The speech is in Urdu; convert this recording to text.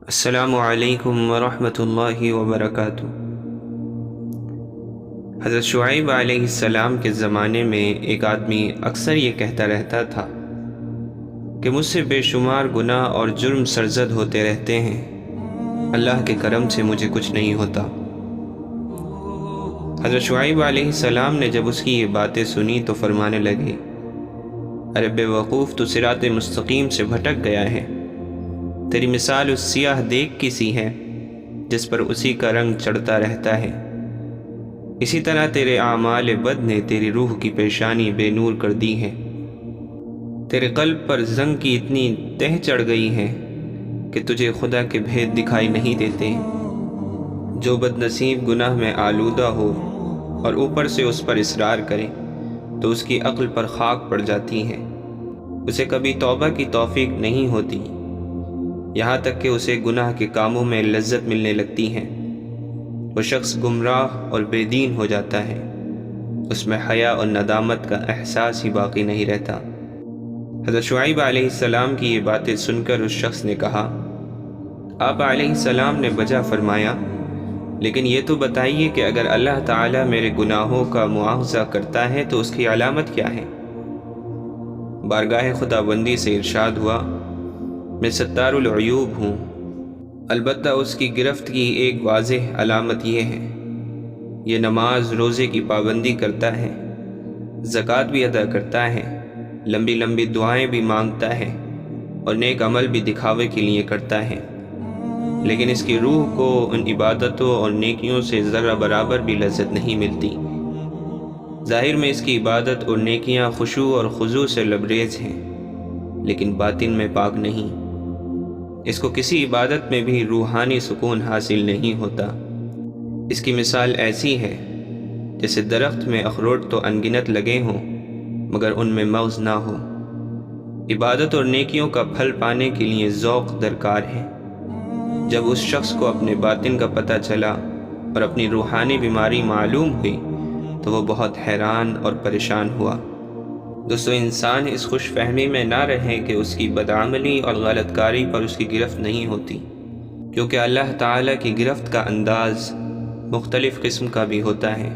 السلام علیکم ورحمۃ اللہ وبرکاتہ۔ حضرت شعیب علیہ السلام کے زمانے میں ایک آدمی اکثر یہ کہتا رہتا تھا کہ مجھ سے بے شمار گناہ اور جرم سرزد ہوتے رہتے ہیں، اللہ کے کرم سے مجھے کچھ نہیں ہوتا۔ حضرت شعیب علیہ السلام نے جب اس کی یہ باتیں سنی تو فرمانے لگے، ارے بے وقوف، تو صراط مستقیم سے بھٹک گیا ہے۔ تیری مثال اس سیاہ دیگ کی سی ہے جس پر اسی کا رنگ چڑھتا رہتا ہے۔ اسی طرح تیرے اعمال بد نے تیری روح کی پیشانی بے نور کر دی ہے۔ تیرے قلب پر زنگ کی اتنی تہ چڑھ گئی ہے کہ تجھے خدا کے بھید دکھائی نہیں دیتے۔ جو بد نصیب گناہ میں آلودہ ہو اور اوپر سے اس پر اصرار کرے تو اس کی عقل پر خاک پڑ جاتی ہے، اسے کبھی توبہ کی توفیق نہیں ہوتی، یہاں تک کہ اسے گناہ کے کاموں میں لذت ملنے لگتی ہے۔ وہ شخص گمراہ اور بے دین ہو جاتا ہے، اس میں حیا اور ندامت کا احساس ہی باقی نہیں رہتا۔ حضرت شعیب علیہ السلام کی یہ باتیں سن کر اس شخص نے کہا، آپ علیہ السلام نے بجا فرمایا، لیکن یہ تو بتائیے کہ اگر اللہ تعالیٰ میرے گناہوں کا مواخذہ کرتا ہے تو اس کی علامت کیا ہے؟ بارگاہ خداوندی سے ارشاد ہوا، میں ستار العیوب ہوں، البتہ اس کی گرفت کی ایک واضح علامت یہ ہے، یہ نماز روزے کی پابندی کرتا ہے، زکوٰۃ بھی ادا کرتا ہے، لمبی لمبی دعائیں بھی مانگتا ہے اور نیک عمل بھی دکھاوے کے لیے کرتا ہے، لیکن اس کی روح کو ان عبادتوں اور نیکیوں سے ذرہ برابر بھی لذت نہیں ملتی۔ ظاہر میں اس کی عبادت اور نیکیاں خشوع اور خضوع سے لبریز ہیں، لیکن باطن میں پاک نہیں۔ اس کو کسی عبادت میں بھی روحانی سکون حاصل نہیں ہوتا۔ اس کی مثال ایسی ہے جیسے درخت میں اخروٹ تو انگنت لگے ہوں مگر ان میں مغز نہ ہو۔ عبادت اور نیکیوں کا پھل پانے کے لیے ذوق درکار ہے۔ جب اس شخص کو اپنے باطن کا پتہ چلا اور اپنی روحانی بیماری معلوم ہوئی تو وہ بہت حیران اور پریشان ہوا۔ دوستو، انسان اس خوش فہمی میں نہ رہے کہ اس کی بدعملی اور غلط کاری پر اس کی گرفت نہیں ہوتی، کیونکہ اللہ تعالیٰ کی گرفت کا انداز مختلف قسم کا بھی ہوتا ہے۔